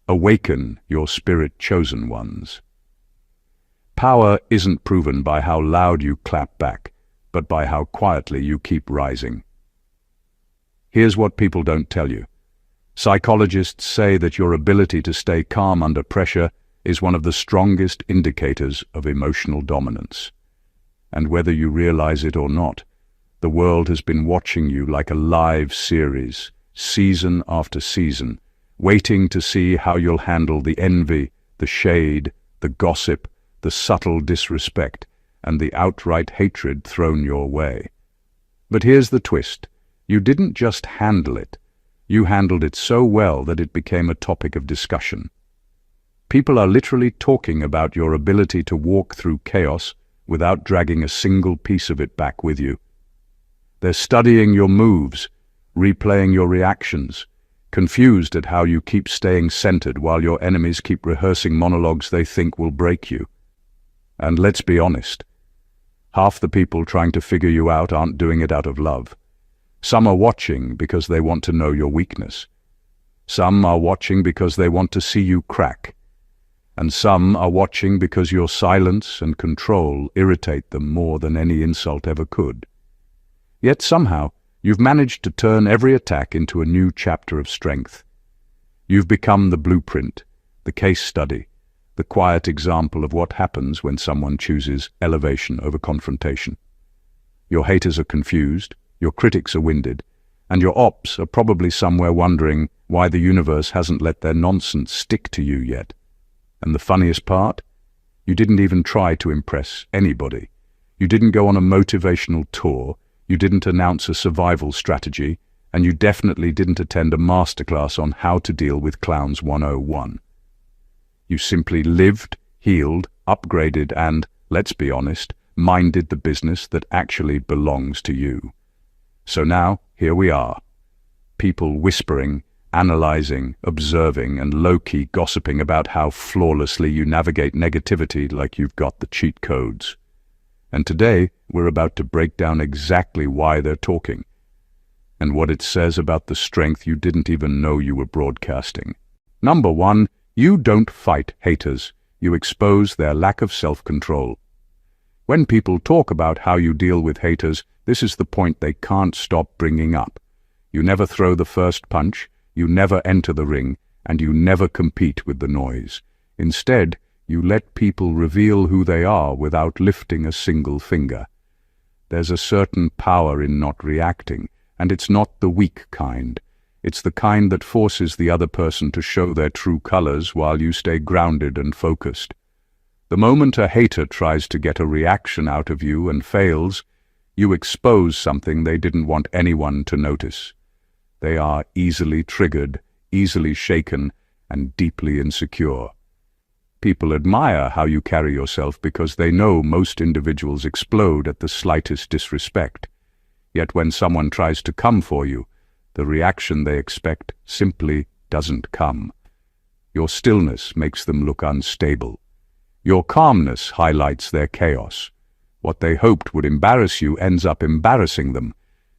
Awaken your spirit-chosen ones. Power isn't proven by how loud you clap back, but by how quietly you keep rising. Here's what people don't tell you. Psychologists say that your ability to stay calm under pressure is one of the strongest indicators of emotional dominance. And whether you realize it or not, the world has been watching you like a live series, season after season, waiting to see how you'll handle the envy, the shade, the gossip, the subtle disrespect, and the outright hatred thrown your way. But here's the twist. You didn't just handle it. You handled it so well that it became a topic of discussion. People are literally talking about your ability to walk through chaos without dragging a single piece of it back with you. They're studying your moves, replaying your reactions, confused at how you keep staying centered while your enemies keep rehearsing monologues they think will break you. And let's be honest, half the people trying to figure you out aren't doing it out of love. Some are watching because they want to know your weakness. Some are watching because they want to see you crack. And some are watching because your silence and control irritate them more than any insult ever could. Yet somehow, you've managed to turn every attack into a new chapter of strength. You've become the blueprint, the case study, the quiet example of what happens when someone chooses elevation over confrontation. Your haters are confused, your critics are winded, and your ops are probably somewhere wondering why the universe hasn't let their nonsense stick to you yet. And the funniest part? You didn't even try to impress anybody. You didn't go on a motivational tour, you didn't announce a survival strategy, and you definitely didn't attend a masterclass on how to deal with Clowns 101. You simply lived, healed, upgraded, and, let's be honest, minded the business that actually belongs to you. So now, here we are. People whispering, analyzing, observing, and low-key gossiping about how flawlessly you navigate negativity like you've got the cheat codes. And today, we're about to break down exactly why they're talking, and what it says about the strength you didn't even know you were broadcasting. Number 1, you don't fight haters, you expose their lack of self-control. When people talk about how you deal with haters, this is the point they can't stop bringing up. You never throw the first punch, you never enter the ring, and you never compete with the noise. Instead, you let people reveal who they are without lifting a single finger. There's a certain power in not reacting, and it's not the weak kind. It's the kind that forces the other person to show their true colors while you stay grounded and focused. The moment a hater tries to get a reaction out of you and fails, you expose something they didn't want anyone to notice. They are easily triggered, easily shaken, and deeply insecure. People admire how you carry yourself because they know most individuals explode at the slightest disrespect. Yet when someone tries to come for you, the reaction they expect simply doesn't come. Your stillness makes them look unstable. Your calmness highlights their chaos. What they hoped would embarrass you ends up embarrassing them,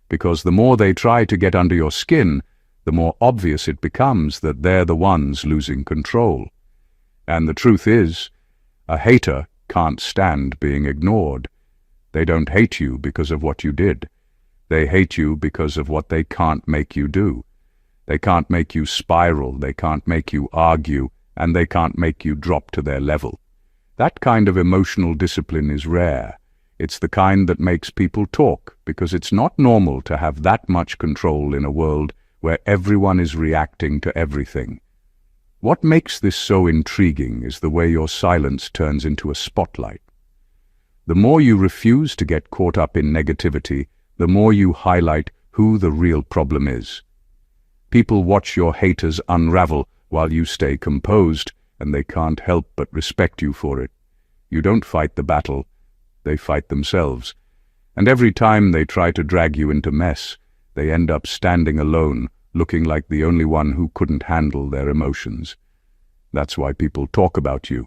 because the more they try to get under your skin, the more obvious it becomes that they're the ones losing control. And the truth is, a hater can't stand being ignored. They don't hate you because of what you did. They hate you because of what they can't make you do. They can't make you spiral, they can't make you argue, and they can't make you drop to their level. That kind of emotional discipline is rare. It's the kind that makes people talk, because it's not normal to have that much control in a world where everyone is reacting to everything. What makes this so intriguing is the way your silence turns into a spotlight. The more you refuse to get caught up in negativity, the more you highlight who the real problem is. People watch your haters unravel while you stay composed, and they can't help but respect you for it. You don't fight the battle, they fight themselves. And every time they try to drag you into mess, they end up standing alone, looking like the only one who couldn't handle their emotions. That's why people talk about you.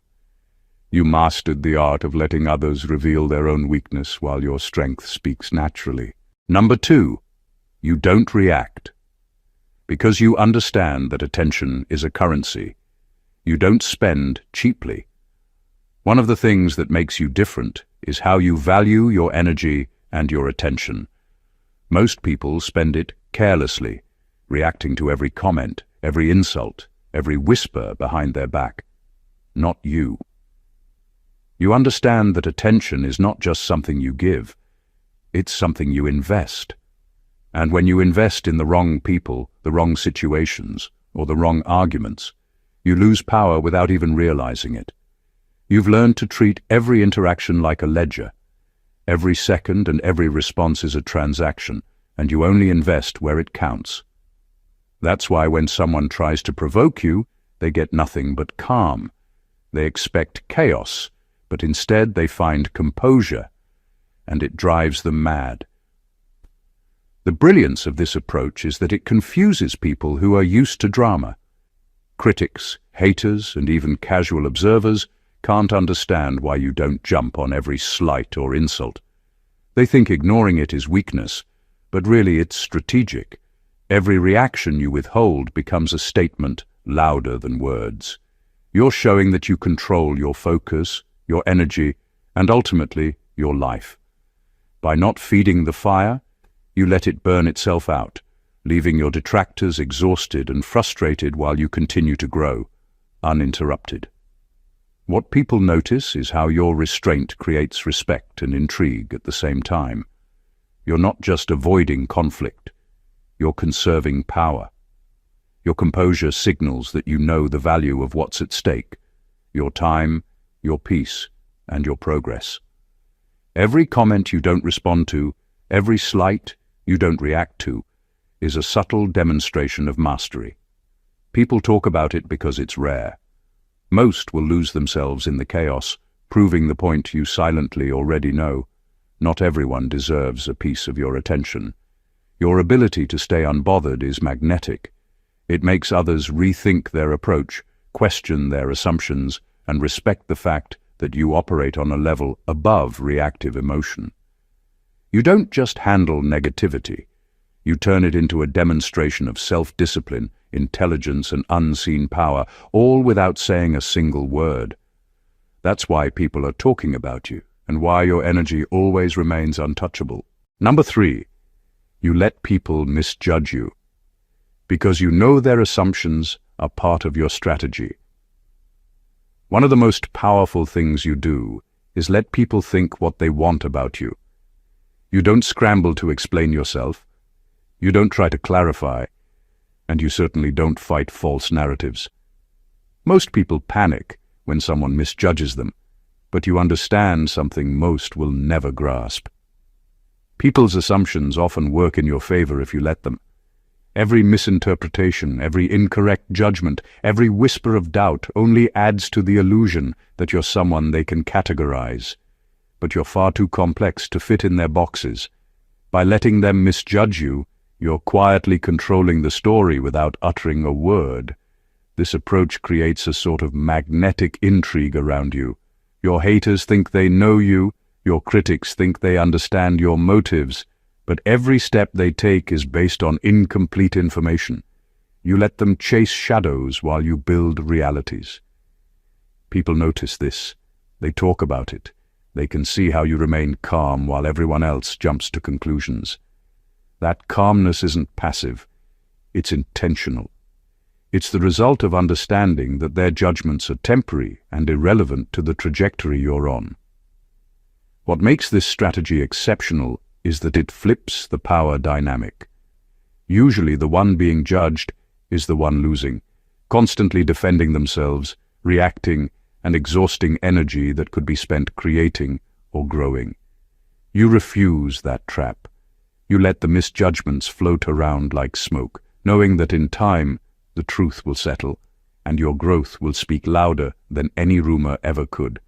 You mastered the art of letting others reveal their own weakness while your strength speaks naturally. Number 2, you don't react. Because you understand that attention is a currency, You don't spend cheaply. One of the things that makes you different is how you value your energy and your attention. Most people spend it carelessly, reacting to every comment, every insult, every whisper behind their back. Not you. You understand that attention is not just something you give, it's something you invest. And when you invest in the wrong people, the wrong situations, or the wrong arguments, you lose power without even realizing it. You've learned to treat every interaction like a ledger. Every second and every response is a transaction, and you only invest where it counts. That's why when someone tries to provoke you, they get nothing but calm. They expect chaos, but instead they find composure, and it drives them mad. The brilliance of this approach is that it confuses people who are used to drama. Critics, haters, and even casual observers can't understand why you don't jump on every slight or insult. They think ignoring it is weakness, but really it's strategic. Every reaction you withhold becomes a statement louder than words. You're showing that you control your focus, your energy, and ultimately your life. By not feeding the fire, you let it burn itself out, leaving your detractors exhausted and frustrated while you continue to grow, uninterrupted. What people notice is how your restraint creates respect and intrigue at the same time. You're not just avoiding conflict, you're conserving power. Your composure signals that you know the value of what's at stake, your time, your peace, and your progress. Every comment you don't respond to, every slight you don't react to, is a subtle demonstration of mastery. People talk about it because it's rare. Most will lose themselves in the chaos, proving the point you silently already know. Not everyone deserves a piece of your attention. Your ability to stay unbothered is magnetic. It makes others rethink their approach, question their assumptions, and respect the fact that you operate on a level above reactive emotion. You don't just handle negativity. You turn it into a demonstration of self-discipline, intelligence, and unseen power, all without saying a single word. That's why people are talking about you, and why your energy always remains untouchable. Number 3, you let people misjudge you, because you know their assumptions are part of your strategy. One of the most powerful things you do is let people think what they want about you. You don't scramble to explain yourself. You don't try to clarify, and you certainly don't fight false narratives. Most people panic when someone misjudges them, but you understand something most will never grasp. People's assumptions often work in your favor if you let them. Every misinterpretation, every incorrect judgment, every whisper of doubt only adds to the illusion that you're someone they can categorize. But you're far too complex to fit in their boxes. By letting them misjudge you, you're quietly controlling the story without uttering a word. This approach creates a sort of magnetic intrigue around you. Your haters think they know you, your critics think they understand your motives, but every step they take is based on incomplete information. You let them chase shadows while you build realities. People notice this. They talk about it. They can see how you remain calm while everyone else jumps to conclusions. That calmness isn't passive, it's intentional. It's the result of understanding that their judgments are temporary and irrelevant to the trajectory you're on. What makes this strategy exceptional is that it flips the power dynamic. Usually the one being judged is the one losing, constantly defending themselves, reacting, and exhausting energy that could be spent creating or growing. You refuse that trap. You let the misjudgments float around like smoke, knowing that in time the truth will settle, and your growth will speak louder than any rumor ever could.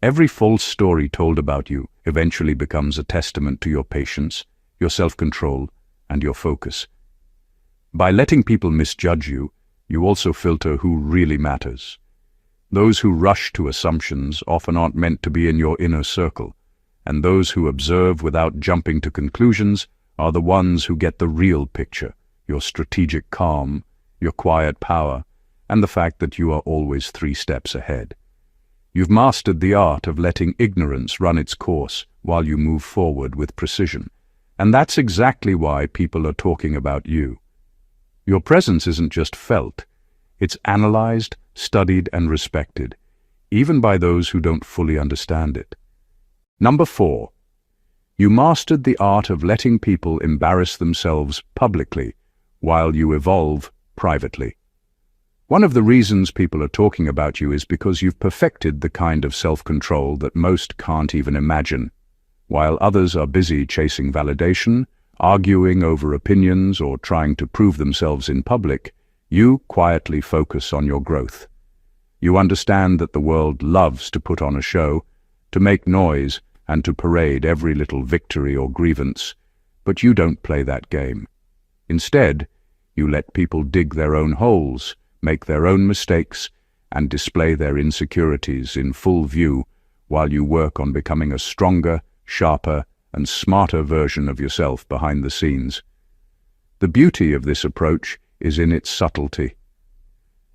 Every false story told about you eventually becomes a testament to your patience, your self-control, and your focus. By letting people misjudge you, you also filter who really matters. Those who rush to assumptions often aren't meant to be in your inner circle, and those who observe without jumping to conclusions are the ones who get the real picture, your strategic calm, your quiet power, and the fact that you are always 3 steps ahead. You've mastered the art of letting ignorance run its course while you move forward with precision. And that's exactly why people are talking about you. Your presence isn't just felt, it's analyzed, studied, and respected, even by those who don't fully understand it. Number 4. You mastered the art of letting people embarrass themselves publicly while you evolve privately. One of the reasons people are talking about you is because you've perfected the kind of self-control that most can't even imagine. While others are busy chasing validation, arguing over opinions, or trying to prove themselves in public, you quietly focus on your growth. You understand that the world loves to put on a show, to make noise, and to parade every little victory or grievance, but you don't play that game. Instead, you let people dig their own holes, make their own mistakes, and display their insecurities in full view while you work on becoming a stronger, sharper, and smarter version of yourself behind the scenes. The beauty of this approach is in its subtlety.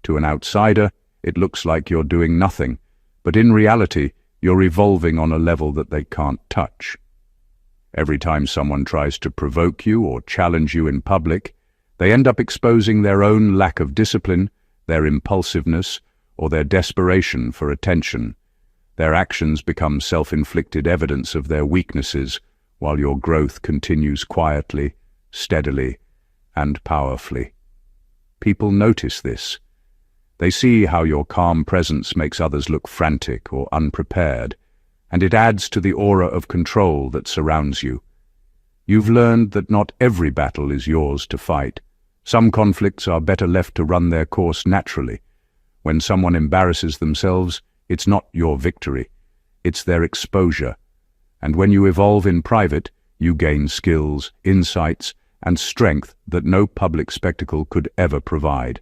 To an outsider, it looks like you're doing nothing, but in reality, you're evolving on a level that they can't touch. Every time someone tries to provoke you or challenge you in public, they end up exposing their own lack of discipline, their impulsiveness, or their desperation for attention. Their actions become self-inflicted evidence of their weaknesses, while your growth continues quietly, steadily, and powerfully. People notice this. They see how your calm presence makes others look frantic or unprepared, and it adds to the aura of control that surrounds you. You've learned that not every battle is yours to fight. Some conflicts are better left to run their course naturally. When someone embarrasses themselves, it's not your victory, it's their exposure. And when you evolve in private, you gain skills, insights, and strength that no public spectacle could ever provide.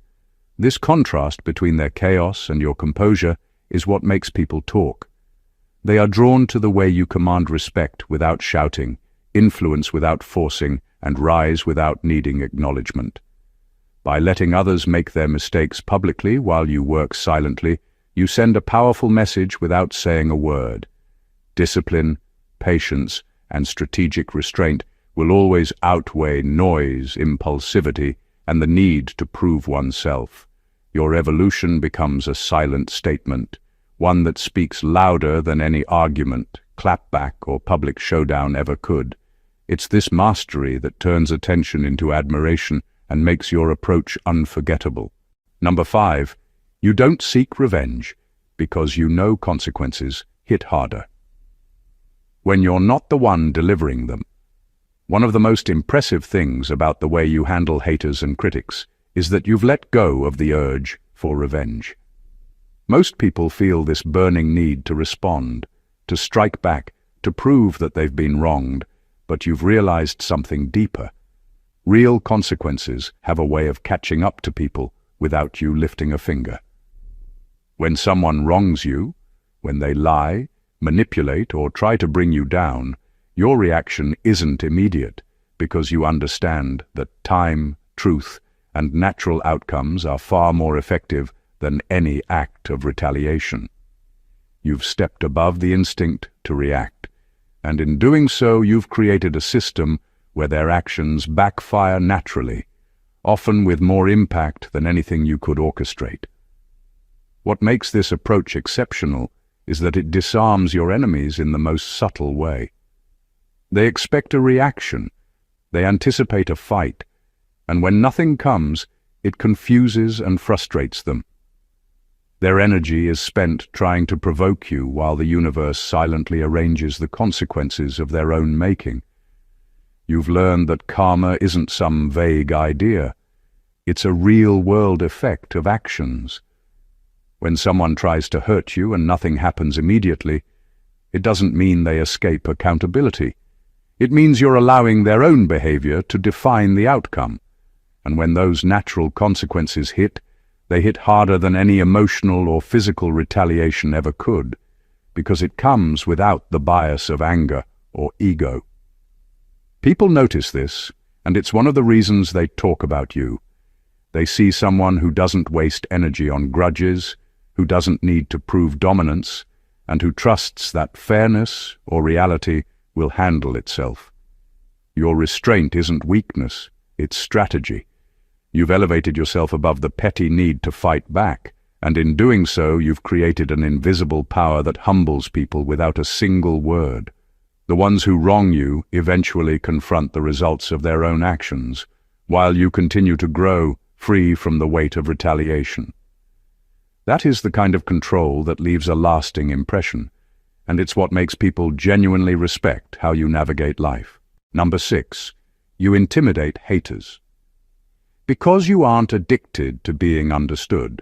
This contrast between their chaos and your composure is what makes people talk. They are drawn to the way you command respect without shouting, influence without forcing, and rise without needing acknowledgement. By letting others make their mistakes publicly while you work silently, you send a powerful message without saying a word. Discipline, patience, and strategic restraint will always outweigh noise, impulsivity, and the need to prove oneself. Your evolution becomes a silent statement, one that speaks louder than any argument, clapback, or public showdown ever could. It's this mastery that turns attention into admiration and makes your approach unforgettable. Number 5. You don't seek revenge because you know consequences hit harder when you're not the one delivering them. One of the most impressive things about the way you handle haters and critics is that you've let go of the urge for revenge. Most people feel this burning need to respond, to strike back, to prove that they've been wronged, but you've realized something deeper. Real consequences have a way of catching up to people without you lifting a finger. When someone wrongs you, when they lie, manipulate, or try to bring you down, your reaction isn't immediate because you understand that time, truth, and natural outcomes are far more effective than any act of retaliation. You've stepped above the instinct to react, and in doing so you've created a system where their actions backfire naturally, often with more impact than anything you could orchestrate. What makes this approach exceptional is that it disarms your enemies in the most subtle way. They expect a reaction, they anticipate a fight, and when nothing comes, it confuses and frustrates them. Their energy is spent trying to provoke you while the universe silently arranges the consequences of their own making. You've learned that karma isn't some vague idea. It's a real-world effect of actions. When someone tries to hurt you and nothing happens immediately, it doesn't mean they escape accountability. It means you're allowing their own behavior to define the outcome. And when those natural consequences hit, they hit harder than any emotional or physical retaliation ever could, because it comes without the bias of anger or ego. People notice this, and it's one of the reasons they talk about you. They see someone who doesn't waste energy on grudges, who doesn't need to prove dominance, and who trusts that fairness or reality will handle itself. Your restraint isn't weakness, it's strategy. You've elevated yourself above the petty need to fight back, and in doing so you've created an invisible power that humbles people without a single word. The ones who wrong you eventually confront the results of their own actions, while you continue to grow, free from the weight of retaliation. That is the kind of control that leaves a lasting impression, and it's what makes people genuinely respect how you navigate life. Number 6, you intimidate haters. Because you aren't addicted to being understood,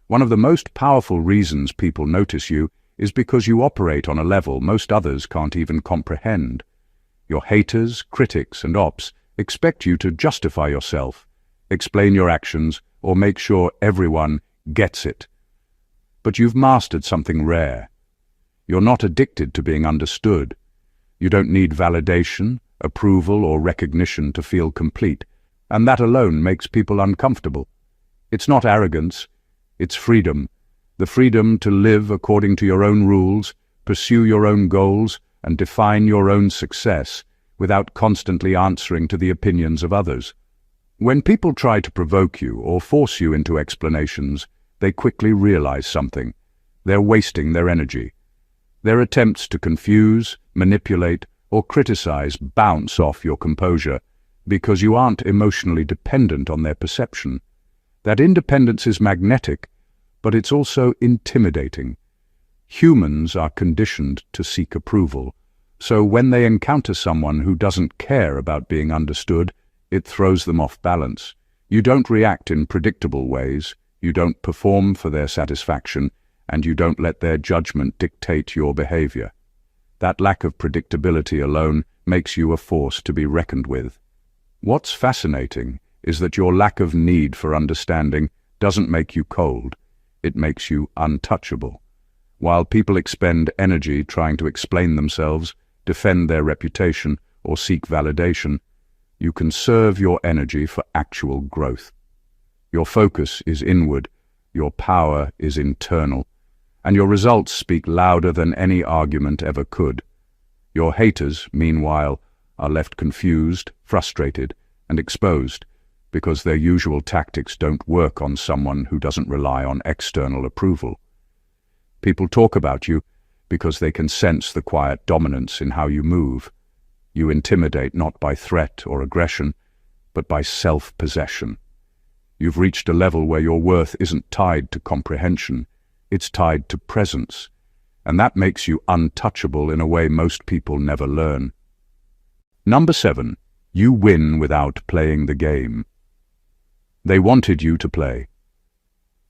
one of the most powerful reasons people notice you is because you operate on a level most others can't even comprehend. Your haters, critics, and Opps expect you to justify yourself, explain your actions, or make sure everyone gets it. But you've mastered something rare. You're not addicted to being understood. You don't need validation, approval, or recognition to feel complete, and that alone makes people uncomfortable. It's not arrogance, it's freedom. The freedom to live according to your own rules, pursue your own goals, and define your own success without constantly answering to the opinions of others. When people try to provoke you or force you into explanations, they quickly realize something. They're wasting their energy. Their attempts to confuse, manipulate, or criticize bounce off your composure because you aren't emotionally dependent on their perception. That independence is magnetic, but it's also intimidating. Humans are conditioned to seek approval, so when they encounter someone who doesn't care about being understood, it throws them off balance. You don't react in predictable ways, you don't perform for their satisfaction, and you don't let their judgment dictate your behavior. That lack of predictability alone makes you a force to be reckoned with. What's fascinating is that your lack of need for understanding doesn't make you cold, it makes you untouchable. While people expend energy trying to explain themselves, defend their reputation, or seek validation, you conserve your energy for actual growth. Your focus is inward, your power is internal, and your results speak louder than any argument ever could. Your haters, meanwhile, are left confused, frustrated, and exposed, because their usual tactics don't work on someone who doesn't rely on external approval. People talk about you because they can sense the quiet dominance in how you move. You intimidate not by threat or aggression, but by self-possession. You've reached a level where your worth isn't tied to comprehension, it's tied to presence, and that makes you untouchable in a way most people never learn. Number 7, you win without playing the game. They wanted you to play.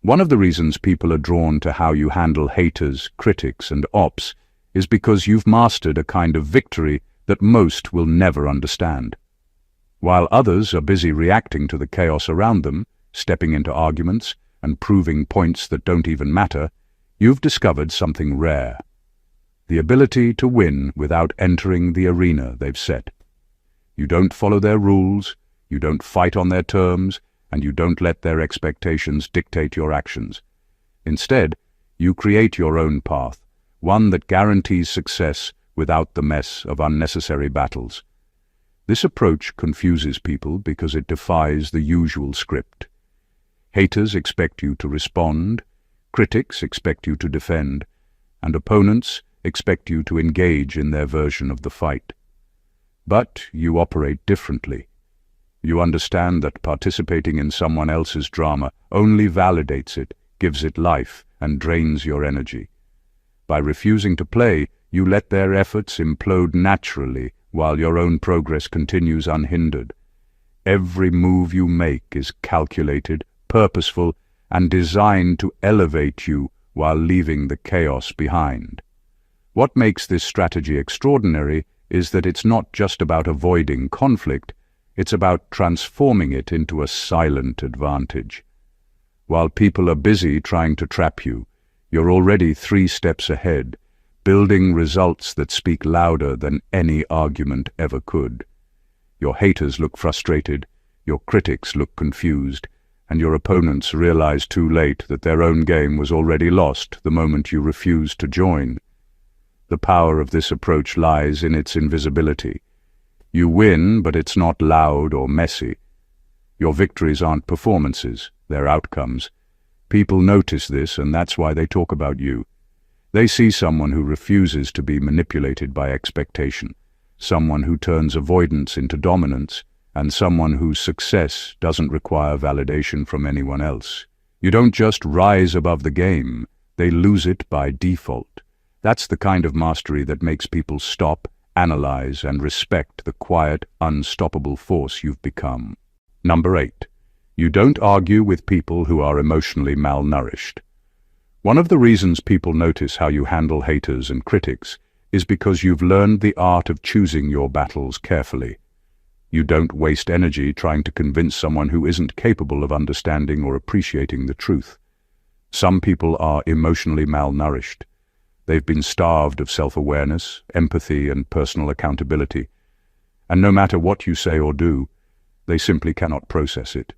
One of the reasons people are drawn to how you handle haters, critics, and Opps is because you've mastered a kind of victory that most will never understand. While others are busy reacting to the chaos around them, stepping into arguments, and proving points that don't even matter, you've discovered something rare. The ability to win without entering the arena they've set. You don't follow their rules, you don't fight on their terms, and you don't let their expectations dictate your actions. Instead, you create your own path, one that guarantees success without the mess of unnecessary battles. This approach confuses people because it defies the usual script. Haters expect you to respond, critics expect you to defend, and opponents expect you to engage in their version of the fight. But you operate differently. You understand that participating in someone else's drama only validates it, gives it life, and drains your energy. By refusing to play, you let their efforts implode naturally while your own progress continues unhindered. Every move you make is calculated, purposeful, and designed to elevate you while leaving the chaos behind. What makes this strategy extraordinary is that it's not just about avoiding conflict, it's about transforming it into a silent advantage. While people are busy trying to trap you, you're already 3 steps ahead, building results that speak louder than any argument ever could. Your haters look frustrated, your critics look confused, and your opponents realize too late that their own game was already lost the moment you refused to join. The power of this approach lies in its invisibility. You win, but it's not loud or messy. Your victories aren't performances, they're outcomes. People notice this, and that's why they talk about you. They see someone who refuses to be manipulated by expectation, someone who turns avoidance into dominance, and someone whose success doesn't require validation from anyone else. You don't just rise above the game, they lose it by default. That's the kind of mastery that makes people stop, analyze, and respect the quiet, unstoppable force you've become. Number 8. You don't argue with people who are emotionally malnourished. One of the reasons people notice how you handle haters and critics is because you've learned the art of choosing your battles carefully. You don't waste energy trying to convince someone who isn't capable of understanding or appreciating the truth. Some people are emotionally malnourished. They've been starved of self-awareness, empathy, and personal accountability. And no matter what you say or do, they simply cannot process it.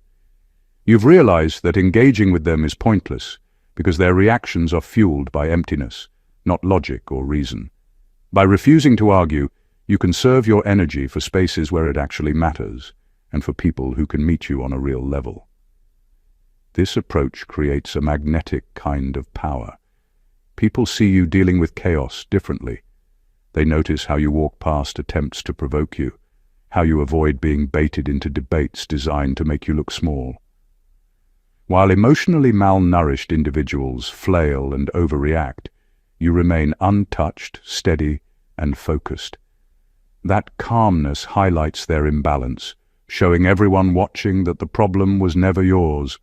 You've realized that engaging with them is pointless because their reactions are fueled by emptiness, not logic or reason. By refusing to argue, you conserve your energy for spaces where it actually matters and for people who can meet you on a real level. This approach creates a magnetic kind of power. People see you dealing with chaos differently. They notice how you walk past attempts to provoke you, how you avoid being baited into debates designed to make you look small. While emotionally malnourished individuals flail and overreact, you remain untouched, steady, and focused. That calmness highlights their imbalance, showing everyone watching that the problem was never yours.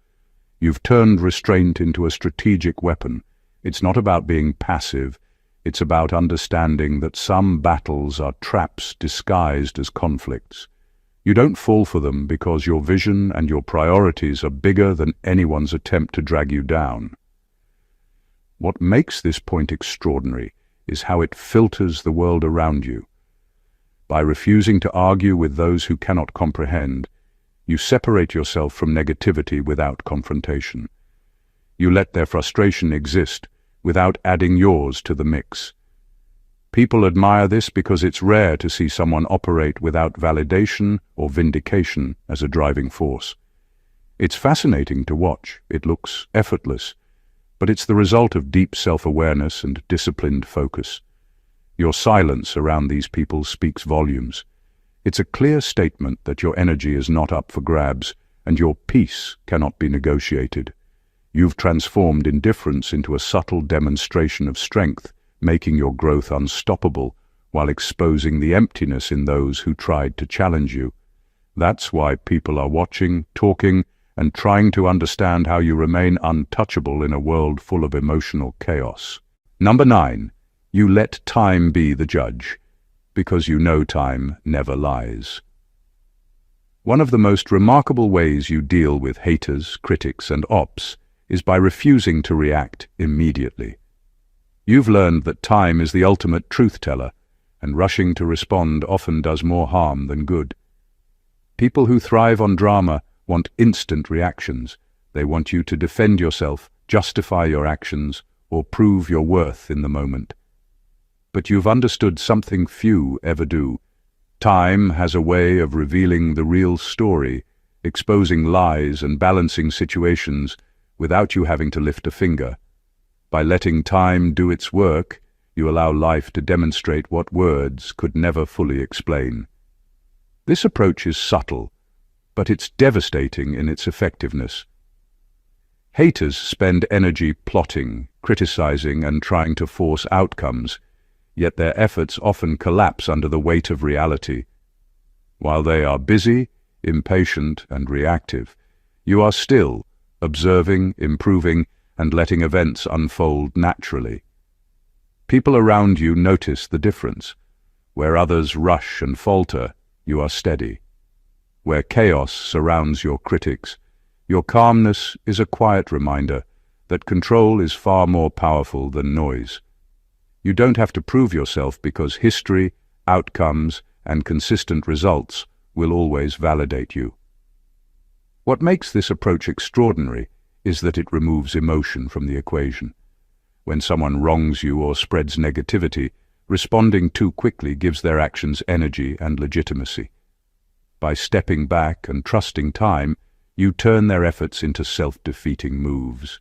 You've turned restraint into a strategic weapon. It's not about being passive, it's about understanding that some battles are traps disguised as conflicts. You don't fall for them because your vision and your priorities are bigger than anyone's attempt to drag you down. What makes this point extraordinary is how it filters the world around you. By refusing to argue with those who cannot comprehend, you separate yourself from negativity without confrontation. You let their frustration exist without adding yours to the mix. People admire this because it's rare to see someone operate without validation or vindication as a driving force. It's fascinating to watch. It looks effortless, but it's the result of deep self-awareness and disciplined focus. Your silence around these people speaks volumes. It's a clear statement that your energy is not up for grabs and your peace cannot be negotiated. You've transformed indifference into a subtle demonstration of strength, making your growth unstoppable while exposing the emptiness in those who tried to challenge you. That's why people are watching, talking, and trying to understand how you remain untouchable in a world full of emotional chaos. Number 9. You let time be the judge, because you know time never lies. One of the most remarkable ways you deal with haters, critics, and Opps is by refusing to react immediately. You've learned that time is the ultimate truth-teller, and rushing to respond often does more harm than good. People who thrive on drama want instant reactions. They want you to defend yourself, justify your actions, or prove your worth in the moment. But you've understood something few ever do. Time has a way of revealing the real story, exposing lies and balancing situations without you having to lift a finger. By letting time do its work, you allow life to demonstrate what words could never fully explain. This approach is subtle, but it's devastating in its effectiveness. Haters spend energy plotting, criticizing, and trying to force outcomes, yet their efforts often collapse under the weight of reality. While they are busy, impatient, and reactive, you are still observing, improving, and letting events unfold naturally. People around you notice the difference. Where others rush and falter, you are steady. Where chaos surrounds your critics, your calmness is a quiet reminder that control is far more powerful than noise. You don't have to prove yourself because history, outcomes, and consistent results will always validate you. What makes this approach extraordinary is that it removes emotion from the equation. When someone wrongs you or spreads negativity, responding too quickly gives their actions energy and legitimacy. By stepping back and trusting time, you turn their efforts into self-defeating moves.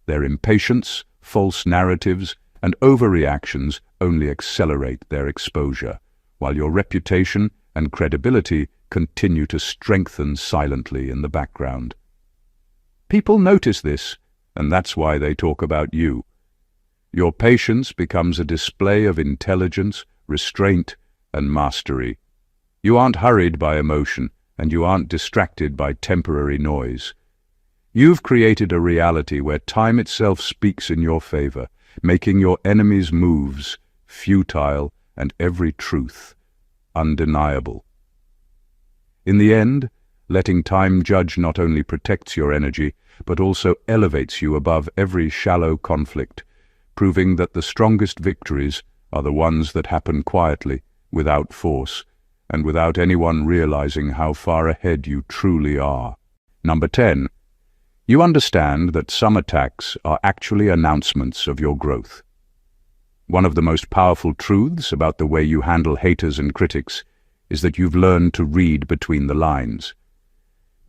Their impatience, false narratives, and overreactions only accelerate their exposure, while your reputation and credibility continue to strengthen silently in the background. People notice this, and that's why they talk about you. Your patience becomes a display of intelligence, restraint, and mastery. You aren't hurried by emotion, and you aren't distracted by temporary noise. You've created a reality where time itself speaks in your favor, making your enemies' moves futile and every truth undeniable. In the end, letting time judge not only protects your energy, but also elevates you above every shallow conflict, proving that the strongest victories are the ones that happen quietly, without force, and without anyone realizing how far ahead you truly are. Number 10. You understand that some attacks are actually announcements of your growth. One of the most powerful truths about the way you handle haters and critics is that you've learned to read between the lines.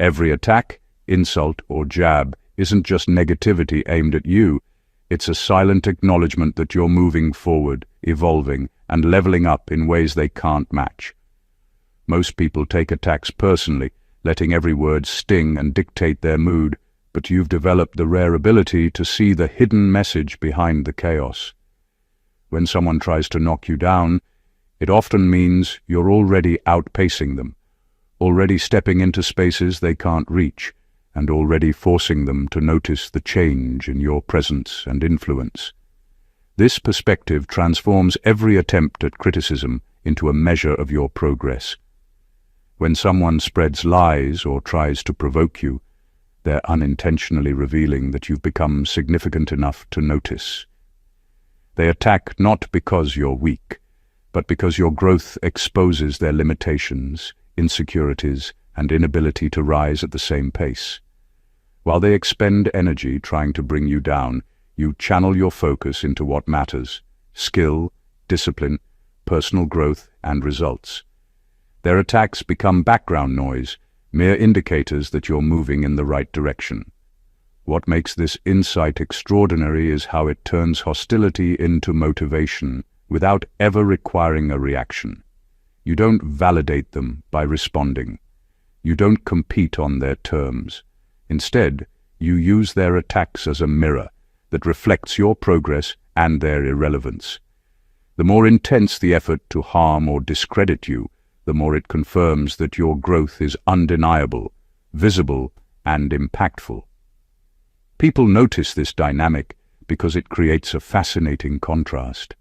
Every attack, insult, or jab isn't just negativity aimed at you. It's a silent acknowledgement that you're moving forward, evolving, and leveling up in ways they can't match. Most people take attacks personally, letting every word sting and dictate their mood, but you've developed the rare ability to see the hidden message behind the chaos. When someone tries to knock you down, it often means you're already outpacing them, already stepping into spaces they can't reach, and already forcing them to notice the change in your presence and influence. This perspective transforms every attempt at criticism into a measure of your progress. When someone spreads lies or tries to provoke you, they're unintentionally revealing that you've become significant enough to notice. They attack not because you're weak, but because your growth exposes their limitations, insecurities, and inability to rise at the same pace. While they expend energy trying to bring you down, you channel your focus into what matters: skill, discipline, personal growth, and results. Their attacks become background noise, mere indicators that you're moving in the right direction. What makes this insight extraordinary is how it turns hostility into motivation without ever requiring a reaction. You don't validate them by responding. You don't compete on their terms. Instead, you use their attacks as a mirror that reflects your progress and their irrelevance. The more intense the effort to harm or discredit you, the more it confirms that your growth is undeniable, visible, and impactful. People notice this dynamic because it creates a fascinating contrast.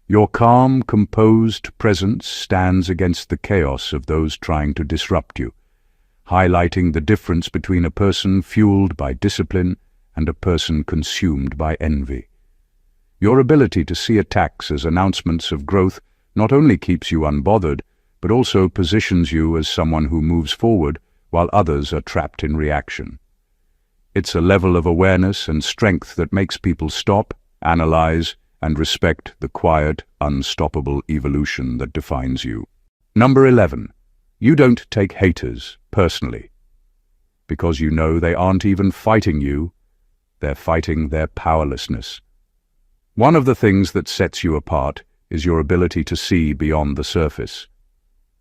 Your calm, composed presence stands against the chaos of those trying to disrupt you, highlighting the difference between a person fueled by discipline and a person consumed by envy. Your ability to see attacks as announcements of growth not only keeps you unbothered, but also positions you as someone who moves forward while others are trapped in reaction. It's a level of awareness and strength that makes people stop, analyze, and respect the quiet, unstoppable evolution that defines you. Number 11. You don't take haters personally, because you know they aren't even fighting you, they're fighting their powerlessness. One of the things that sets you apart is your ability to see beyond the surface.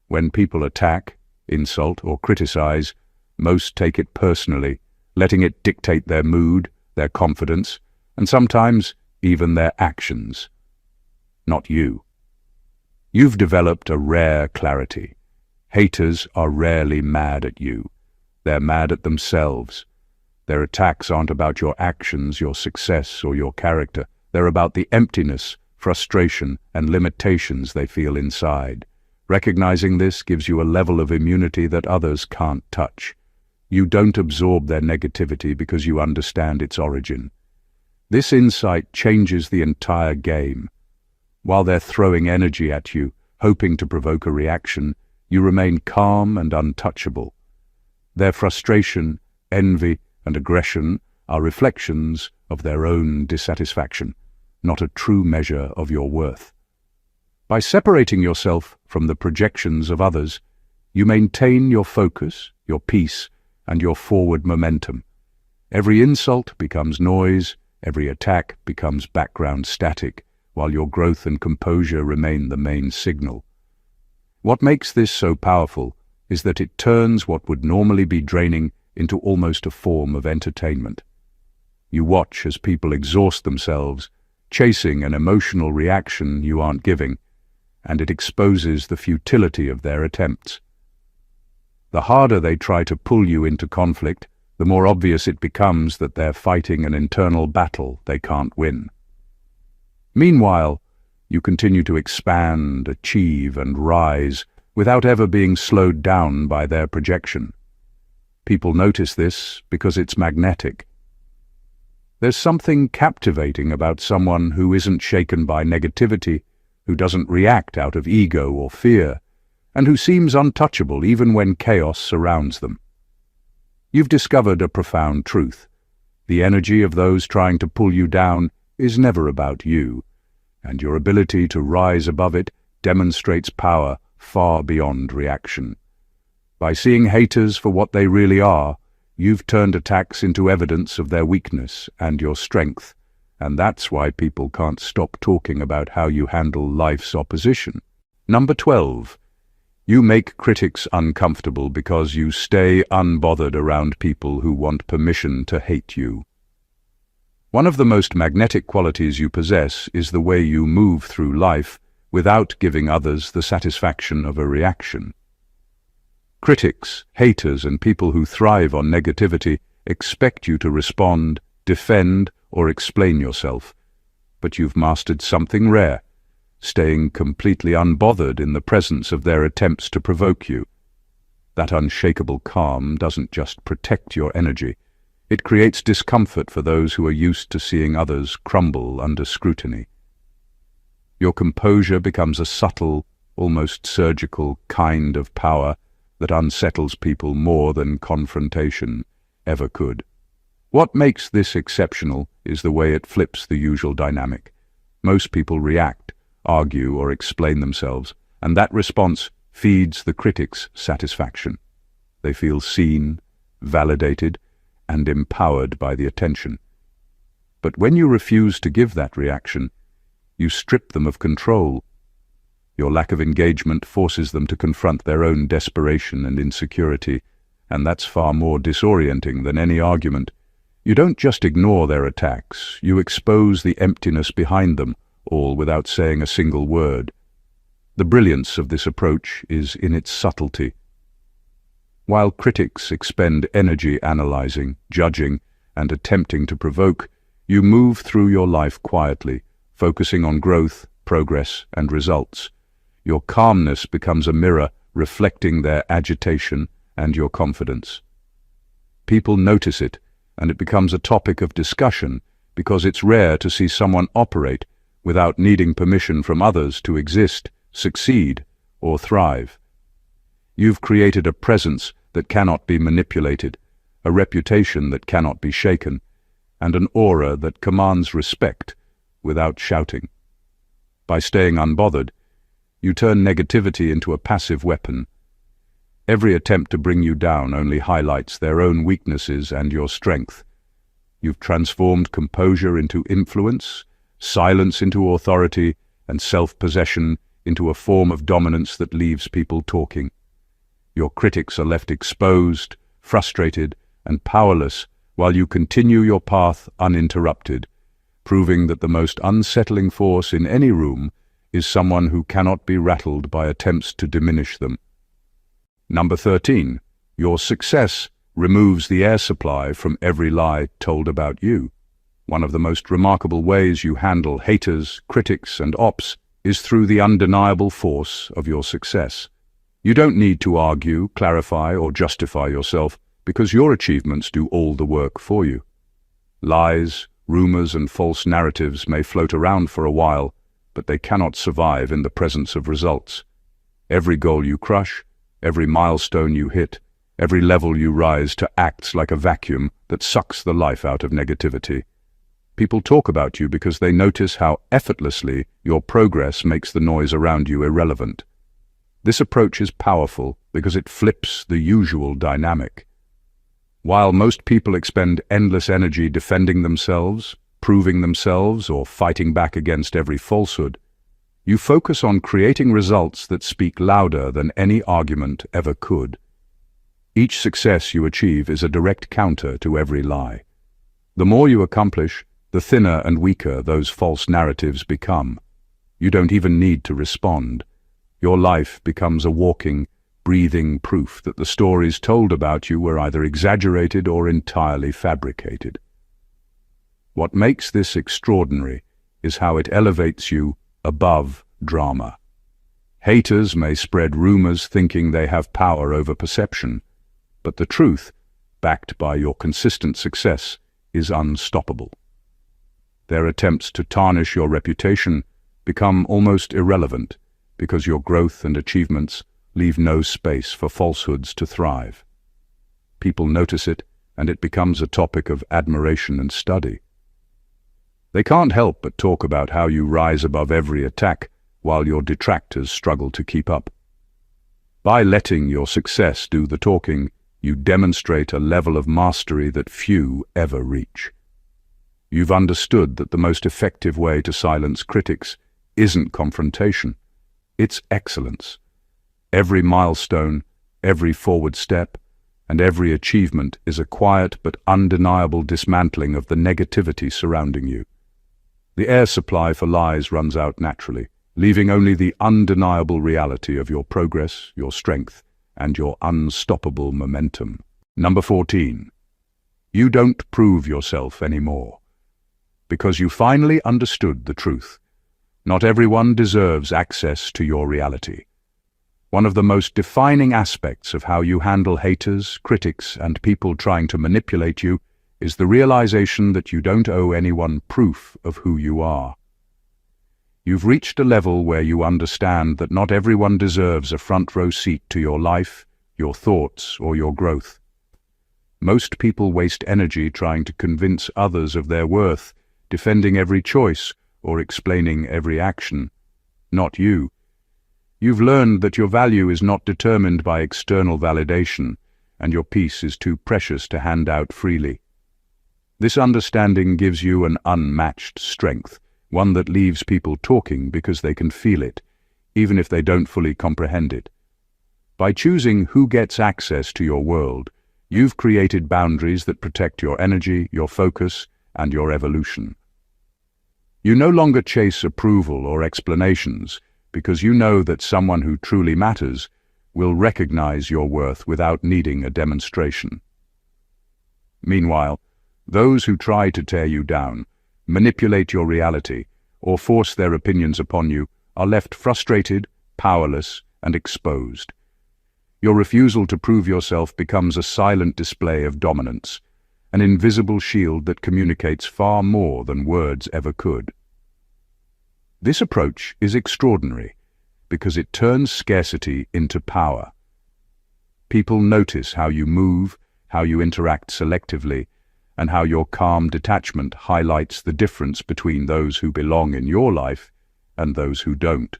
When people attack, insult, or criticize, most take it personally, letting it dictate their mood, their confidence, and sometimes even their actions. Not you. You've developed a rare clarity. Haters are rarely mad at you. They're mad at themselves. Their attacks aren't about your actions, your success, or your character. They're about the emptiness, frustration, and limitations they feel inside. Recognizing this gives you a level of immunity that others can't touch. You don't absorb their negativity because you understand its origin. This insight changes the entire game. While they're throwing energy at you, hoping to provoke a reaction, you remain calm and untouchable. Their frustration, envy, and aggression are reflections of their own dissatisfaction, not a true measure of your worth. By separating yourself from the projections of others, you maintain your focus, your peace, and your forward momentum. Every insult becomes noise, every attack becomes background static, while your growth and composure remain the main signal. What makes this so powerful is that it turns what would normally be draining into almost a form of entertainment. You watch as people exhaust themselves, chasing an emotional reaction you aren't giving, and it exposes the futility of their attempts. The harder they try to pull you into conflict, the more obvious it becomes that they're fighting an internal battle they can't win. Meanwhile, you continue to expand, achieve, and rise without ever being slowed down by their projection. People notice this because it's magnetic. There's something captivating about someone who isn't shaken by negativity, who doesn't react out of ego or fear, and who seems untouchable even when chaos surrounds them. You've discovered a profound truth. The energy of those trying to pull you down is never about you, and your ability to rise above it demonstrates power far beyond reaction. By seeing haters for what they really are, you've turned attacks into evidence of their weakness and your strength, and that's why people can't stop talking about how you handle life's opposition. Number 12. You make critics uncomfortable because you stay unbothered around people who want permission to hate you. One of the most magnetic qualities you possess is the way you move through life without giving others the satisfaction of a reaction. Critics, haters, and people who thrive on negativity expect you to respond, defend, or explain yourself. But you've mastered something rare, staying completely unbothered in the presence of their attempts to provoke you. That unshakable calm doesn't just protect your energy, it creates discomfort for those who are used to seeing others crumble under scrutiny. Your composure becomes a subtle, almost surgical kind of power that unsettles people more than confrontation ever could. What makes this exceptional is the way it flips the usual dynamic. Most people react, argue, or explain themselves, and that response feeds the critic's satisfaction. They feel seen, validated, and empowered by the attention. But when you refuse to give that reaction, you strip them of control. Your lack of engagement forces them to confront their own desperation and insecurity, and that's far more disorienting than any argument. You don't just ignore their attacks, you expose the emptiness behind them, all without saying a single word. The brilliance of this approach is in its subtlety. While critics expend energy analyzing, judging, and attempting to provoke, you move through your life quietly, focusing on growth, progress, and results. Your calmness becomes a mirror reflecting their agitation and your confidence. People notice it, and it becomes a topic of discussion because it's rare to see someone operate without needing permission from others to exist, succeed, or thrive. You've created a presence that cannot be manipulated, a reputation that cannot be shaken, and an aura that commands respect without shouting. By staying unbothered, you turn negativity into a passive weapon. Every attempt to bring you down only highlights their own weaknesses and your strength. You've transformed composure into influence, silence into authority, and self-possession into a form of dominance that leaves people talking. Your critics are left exposed, frustrated, and powerless while you continue your path uninterrupted, proving that the most unsettling force in any room is someone who cannot be rattled by attempts to diminish them. Number 13. Your success removes the air supply from every lie told about you. One of the most remarkable ways you handle haters, critics, and Opps is through the undeniable force of your success. You don't need to argue, clarify, or justify yourself because your achievements do all the work for you. Lies, rumors, and false narratives may float around for a while, but they cannot survive in the presence of results. Every goal you crush, every milestone you hit, Every level you rise to acts like a vacuum that sucks the life out of negativity. People talk about you because they notice how effortlessly your progress makes the noise around you irrelevant. This approach is powerful because it flips the usual dynamic. While most people expend endless energy defending themselves, proving themselves, or fighting back against every falsehood, you focus on creating results that speak louder than any argument ever could. Each success you achieve is a direct counter to every lie. The more you accomplish, the thinner and weaker those false narratives become. You don't even need to respond. Your life becomes a walking, breathing proof that the stories told about you were either exaggerated or entirely fabricated. What makes this extraordinary is how it elevates you above drama. Haters may spread rumors thinking they have power over perception, but the truth, backed by your consistent success, is unstoppable. Their attempts to tarnish your reputation become almost irrelevant because your growth and achievements leave no space for falsehoods to thrive. People notice it, and it becomes a topic of admiration and study. They can't help but talk about how you rise above every attack while your detractors struggle to keep up. By letting your success do the talking, you demonstrate a level of mastery that few ever reach. You've understood that the most effective way to silence critics isn't confrontation, it's excellence. Every milestone, every forward step, and every achievement is a quiet but undeniable dismantling of the negativity surrounding you. The air supply for lies runs out naturally, leaving only the undeniable reality of your progress, your strength, and your unstoppable momentum. Number 14. You don't prove yourself anymore. Because you finally understood the truth. Not everyone deserves access to your reality. One of the most defining aspects of how you handle haters, critics, and people trying to manipulate you is the realization that you don't owe anyone proof of who you are. You've reached a level where you understand that not everyone deserves a front-row seat to your life, your thoughts, or your growth. Most people waste energy trying to convince others of their worth, defending every choice, or explaining every action. Not you. You've learned that your value is not determined by external validation, and your peace is too precious to hand out freely. This understanding gives you an unmatched strength, one that leaves people talking because they can feel it, even if they don't fully comprehend it. By choosing who gets access to your world, you've created boundaries that protect your energy, your focus, and your evolution. You no longer chase approval or explanations because you know that someone who truly matters will recognize your worth without needing a demonstration. Meanwhile, those who try to tear you down, manipulate your reality, or force their opinions upon you are left frustrated, powerless, and exposed. Your refusal to prove yourself becomes a silent display of dominance, an invisible shield that communicates far more than words ever could. This approach is extraordinary because it turns scarcity into power. People notice how you move, how you interact selectively, and how your calm detachment highlights the difference between those who belong in your life and those who don't.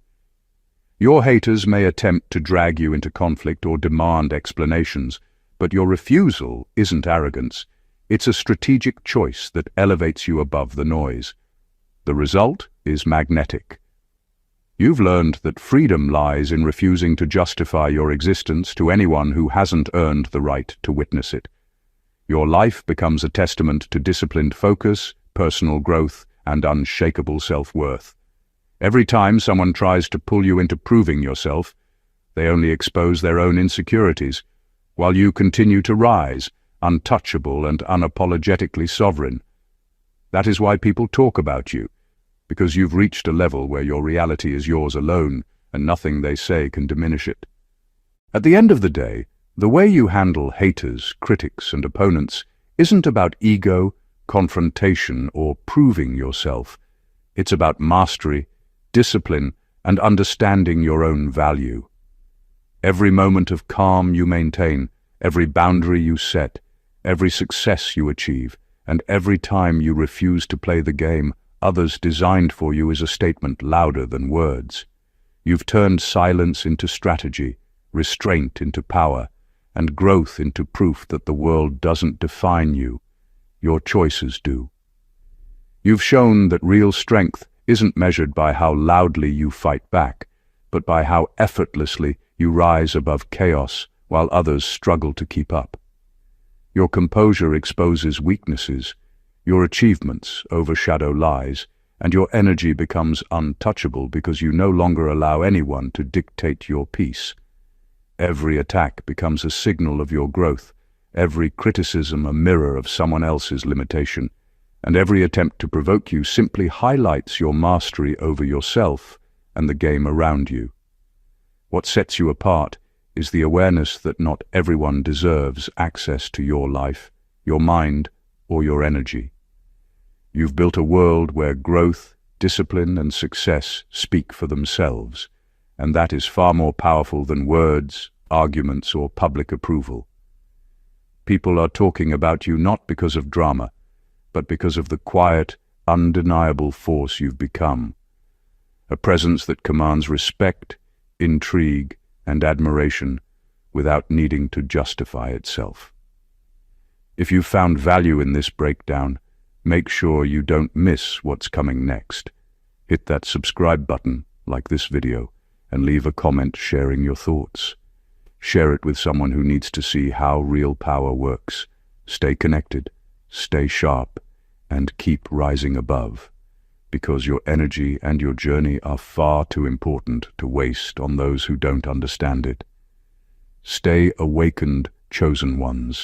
Your haters may attempt to drag you into conflict or demand explanations, but your refusal isn't arrogance. It's a strategic choice that elevates you above the noise. The result is magnetic. You've learned that freedom lies in refusing to justify your existence to anyone who hasn't earned the right to witness it. Your life becomes a testament to disciplined focus, personal growth, and unshakable self-worth. Every time someone tries to pull you into proving yourself, they only expose their own insecurities, while you continue to rise, untouchable and unapologetically sovereign. That is why people talk about you, because you've reached a level where your reality is yours alone, and nothing they say can diminish it. At the end of the day, the way you handle haters, critics, and opponents isn't about ego, confrontation, or proving yourself. It's about mastery, discipline, and understanding your own value. Every moment of calm you maintain, Every boundary you set, every success you achieve, and every time you refuse to play the game others designed for you is a statement louder than words. You've turned silence into strategy, restraint into power, and growth into proof that the world doesn't define you. Your choices do. You've shown that real strength isn't measured by how loudly you fight back, but by how effortlessly you rise above chaos while others struggle to keep up. Your composure exposes weaknesses, your achievements overshadow lies, and your energy becomes untouchable because you no longer allow anyone to dictate your peace. Every attack becomes a signal of your growth, every criticism a mirror of someone else's limitation, and every attempt to provoke you simply highlights your mastery over yourself and the game around you. What sets you apart is the awareness that not everyone deserves access to your life, your mind, or your energy. You've built a world where growth, discipline, and success speak for themselves, and that is far more powerful than words, arguments, or public approval. People are talking about you not because of drama, but because of the quiet, undeniable force you've become. A presence that commands respect, intrigue, and admiration without needing to justify itself. If you've found value in this breakdown, make sure you don't miss what's coming next. Hit that subscribe button, like this video, and leave a comment sharing your thoughts. Share it with someone who needs to see how real power works. Stay connected, stay sharp, and keep rising above, because your energy and your journey are far too important to waste on those who don't understand it. Stay awakened, chosen ones.